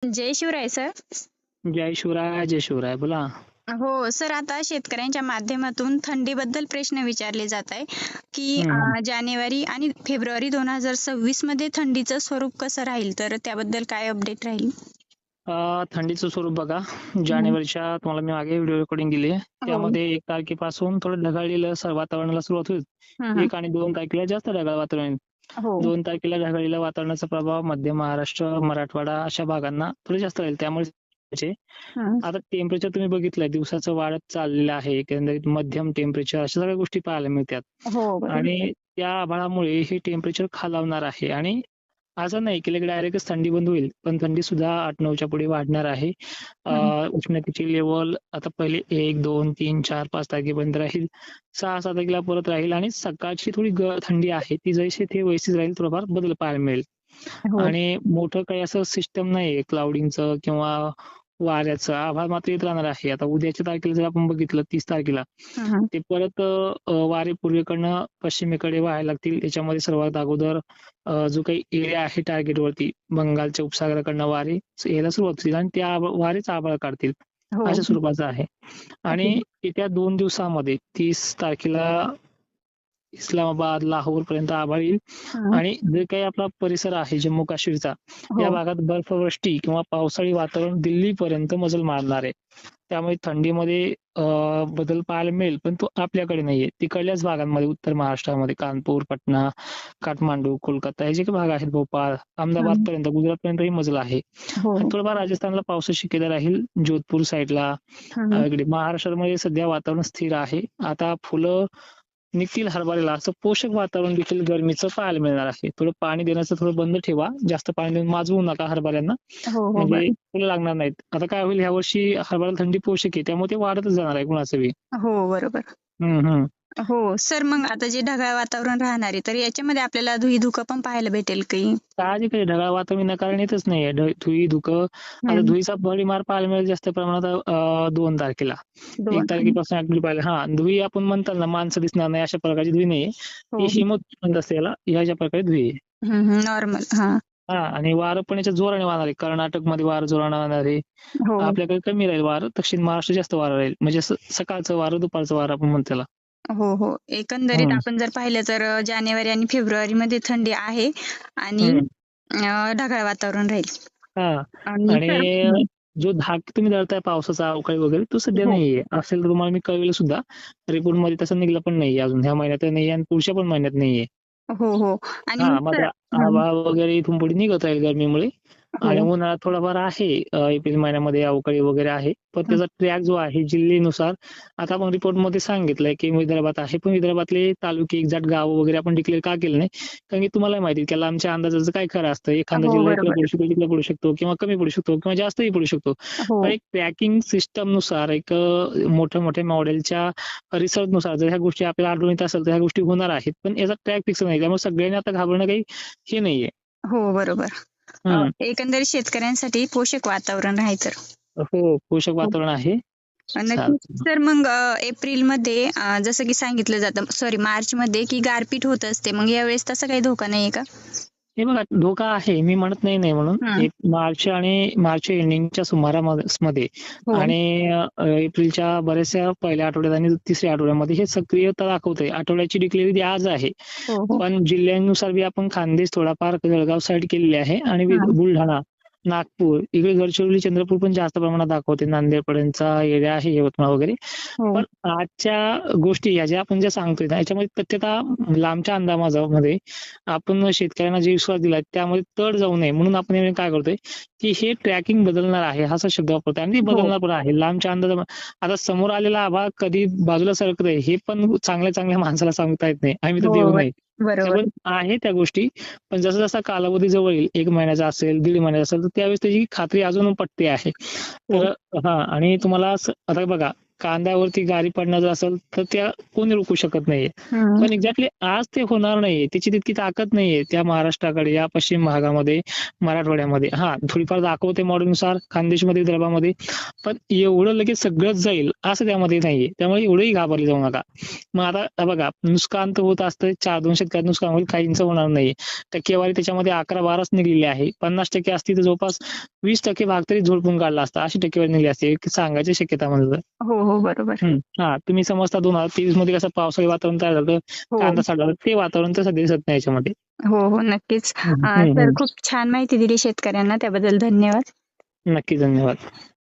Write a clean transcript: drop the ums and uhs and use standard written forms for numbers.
जय Shivray sir. जय शिवराय जय शिवराय बोला. हो sir, आता शेतकऱ्यांच्या माध्यमातून थंडीबद्दल प्रश्न विचारले जात आहे की हम्म. जानेवारी आणि फेब्रुवारी 2026 मध्ये थंडीचं स्वरूप कसं राहील, तर त्याबद्दल काय अपडेट राहील? थंडीचं स्वरूप बघा. हम्म. जानेवारीच्या तुम्हाला मी मागे व्हिडिओ रेकॉर्डिंग दिली आहे. हो. त्यामध्ये 1 तारखेपासून थोडं ढगाळलेलं वातावरणाला सुरुवात होईल. हम्म. 1 आणि 2 तारखेला जास्त ढगाळ वातावरण येईल. हो. 2 तारखेला ढगाळलेल्या वातावरणाचा प्रभाव मध्य महाराष्ट्र, मराठवाडा अशा भागांना थोडं जास्त राहील. त्यामुळे हम्म. आता टेम्परेचर तुम्ही बघितलंय दिवसाचं वाढत चाललेलं आहे. एकंदरीत मध्यम टेम्परेचर अशा सगळ्या गोष्टी पाहायला मिळतात. हो बरोबर. आणि त्या आभाळामुळे हे टेम्परेचर खालावणार आहे. आणि असं नाही की डायरेक्टच थंडी बंद होईल, पण थंडी सुद्धा 8-9च्या पुढे वाढणार आहे. हम्म. उष्णतेची लेवल आता पहिले 1, 2, 3, 4, 5 तारखेपर्यंत राहील. 6-7 तारखेला परत राहील आणि सकाळची थोडी थंडी आहे ती जैसे ते वैसेच राहील, थोडाफार बदल पाहायला मिळेल. हो. आणि मोठं काही असं सिस्टम नाहीये क्लाउडिंगचं किंवा वाऱ्याचं. आभाळ मात्र येत राहणार आहे. आता उद्याच्या तारखेला जर आपण बघितलं 30 तारखेला, हम्म. ते परत वारे पूर्वेकडनं पश्चिमेकडे व्हायला लागतील. याच्यामध्ये सर्वात अगोदर जो काही एरिया आहे टार्गेटवरती बंगालच्या उपसागराकडनं वारे यायला सुरुवात होईल आणि त्या वारेच आभाळ काढतील हो. अशा स्वरूपाचं आहे. आणि येत्या 2 दिवसामध्ये 30 तारखेला इस्लामाबाद, लाहोर पर्यंत आभाळ येईल. हम्म. आणि जे काही आपला परिसर आहे जम्मू काश्मीरचा, या हो. भागात बर्फवृष्टी किंवा पावसाळी वातावरण दिल्लीपर्यंत मजल मारणार आहे. त्यामुळे थंडीमध्ये बदल पाहायला मिळेल, पण तो आपल्याकडे नाहीये. तिकडल्याच भागांमध्ये उत्तर महाराष्ट्रामध्ये कानपूर, पटना, काठमांडू, कोलकाता हे जे काही भाग आहेत, भोपाळ, अहमदाबाद हम्म. पर्यंत, गुजरात पर्यंत ही मजल आहे. हो. आणि थोडंफार राजस्थानला पावसाची शक्यता राहील, जोधपूर साईडला. हम्म. इकडे महाराष्ट्रामध्ये सध्या वातावरण स्थिर आहे. आता फुलं निघतील हरभऱ्याला, असं पोषक वातावरण देखील गरमीचं पाहायला मिळणार आहे. थोडं पाणी देण्याचं थोडं बंद ठेवा. जास्त पाणी देऊन माजवू नका हरभऱ्यांना, हो. हो म्हणजे बरोबर. फुलं लागणार नाहीत. आता काय होईल, ह्या वर्षी हरभऱ्याला थंडी पोषक आहे, त्यामुळे ते वाढतच जाणार आहे कुणाचं बी. हो बरोबर. हम्म. हो सर, मग आता जे ढगाळ वातावरण राहणार आहे, तर याच्यामध्ये आपल्याला धुकं पण पाहायला भेटेल काही? साहजिक आहे, ढगाळ वातावरण विनाकारण येतच नाहीये. धुई धुकं. आता हम्म. धुईचा भडीमार पाहायला मिळेल जास्त प्रमाणात 2 तारखेला. 1 दोन. तारखेपासून ऍक्च्युली पाहिलं, धुई आपण म्हणतात ना, माणसं दिसणार नाही अशा प्रकारची धुई नाहीये. हो. ही हिमोत म्हणत असते याला, ह्या प्रकारे धुई आहे. नॉर्मल. हा. आणि वारं पण याच्या जोराने वाहणार आहे. कर्नाटकमध्ये वारं जोराने वाहणार आहे. हो. आपल्याकडे कमी राहील वारं, दक्षिण महाराष्ट्र जास्त वारं राहील. म्हणजे सकाळचं वारं, दुपारचं वारं आपण म्हणतो त्याला. हो. एकंदरीत आपण जर पाहिलं तर जानेवारी आणि फेब्रुवारी मध्ये थंडी आहे आणि हम्म. ढगाळ वातावरण राहील. हा. आणि आणि जो धाक तुम्ही धरताय पावसाचा अवकाळी वगैरे, तो सध्या हो. नाहीये. असेल तर तुम्हाला मी कळवेल सुद्धा. रिपोर्ट मध्ये तसं निघलं पण नाहीये अजून. ह्या महिन्यात नाहीये आणि पुढच्या पण महिन्यात नाहीये. हो. आणि मात्र आभाळ वगैरे इथून पुढे निघत राहील गरमीमुळे. आणि हो. उन्हाळा थोडाफार आहे. एप्रिल महिन्यामध्ये अवकाळी वगैरे आहे, पण त्याचा ट्रॅक जो आहे जिल्ह्यानुसार, आता आपण रिपोर्टमध्ये सांगितलंय की विदर्भात आहे, पण विदर्भातले तालुके, एक्झॅक्ट गाव वगैरे आपण डिक्लेअर का केलं नाही, कारण की तुम्हाला माहिती आहे की आमच्या अंदाजाचं काय खरं असतं. एखादा हो जिल्हा इकडे बरोबर. पडू शकतो, तिकडे पडू शकतो, किंवा कमी पडू शकतो, किंवा जास्तही पडू शकतो. हो. पण एक ट्रॅकिंग सिस्टम नुसार, एक मोठ्या मोठ्या मॉडेलच्या रिसर्च नुसार जर ह्या गोष्टी आपल्याला आढळून येत असेल तर ह्या गोष्टी होणार आहेत. पण याचा ट्रॅक फिक्स नाही, त्यामुळे सगळ्यांनी आता घाबरणं काही हे नाहीये. हो बरोबर. हम्म. एकंदरीत शेतकऱ्यांसाठी पोषक वातावरण आहे तर. हो, पोषक वातावरण आहे. नक्कीच सर. मग एप्रिल मध्ये जसं की सांगितलं जातं, सॉरी मार्च मध्ये, की गारपीट होत असते. मग यावेळेस तसा काही धोका नाहीये का? हे बघा, धोका आहे, मी म्हणत नाही म्हणून. एक मार्च एंडिंगच्या सुमारामध्ये हो. आणि एप्रिलच्या बऱ्याचशा पहिल्या आठवड्यात आणि तिसऱ्या आठवड्यामध्ये हे सक्रियता दाखवतंय. आठवड्याची डिक्लेअरी आज आहे, हो. पण जिल्ह्यांनुसार बी आपण खानदेश, थोडाफार जळगाव साईड केलेली आहे, आणि बुलढाणा, नागपूर, इकडे गडचिरोली, चंद्रपूर पण जास्त प्रमाणात दाखवते. नांदेड पर्यंतचा एरिया आहे, यवतमाळ वगैरे. हो. पण आजच्या गोष्टी ज्या आपण सांगतोय ना, याच्यामध्ये तथ्यता लांबच्या अंदाजामध्ये आपण शेतकऱ्यांना जे विश्वास दिला त्यामध्ये तड जाऊ नये म्हणून आपण काय करतोय की हे ट्रॅकिंग बदलणार आहे असा शब्द वापरतोय, आणि ती बदलणार पण आहे लांबच्या अंदाजा. आता समोर आलेला आभाळ कधी बाजूला सरकतंय हे पण चांगल्या माणसाला सांगता येत नाही, आम्ही तर देऊ नाही. बरोबर. त्यामुळे आहे त्या गोष्टी, पण जसा जसा कालावधी जवळ येईल, 1 महिन्याचा असेल, 1.5 महिन्याचा असेल, तर त्यावेळेस त्याची खात्री अजून पटते आहे. तर आणि तुम्हाला आता बघा, कांद्यावरती गारी पडणार जर असेल तर त्या कोणी रोखू शकत नाहीये. हम्म. पण एक्झॅक्टली आज ते होणार नाहीये, त्याची तितकी ताकद नाहीये त्या महाराष्ट्राकडे, या पश्चिम भागामध्ये, मराठवाड्यामध्ये. हा, थोडीफार दाखवते मॉडेलनुसार खानदेशमध्ये, विदर्भामध्ये, पण एवढं लगेच सगळंच जाईल असं त्यामध्ये नाहीये. त्यामुळे एवढंही घाबरले जाऊ नका. मग आता बघा, नुकसान तर होत असतं, 4-2 शेतकऱ्यांचं नुकसान होईल, काहींचं होणार नाही. टक्केवारी त्याच्यामध्ये 11-12च निघलेली आहे. 50% असती तर जवळपास 20% भाग तरी झोडपून काढला असता, अशी टक्केवारी निघली असते सांगायची शक्यता म्हणलं तर. हो हो बरोबर. हा, तुम्ही समजता 2023 मध्ये कसं पावसाळी वातावरण तयार झालं, हो कांदा साठला, ते वातावरण तर सध्या दिसत नाही याच्यामध्ये. हो हो नक्कीच. हम्म, हम्म, सर हम्म. खूप छान माहिती दिली शेतकऱ्यांना, त्याबद्दल धन्यवाद. नक्की, धन्यवाद.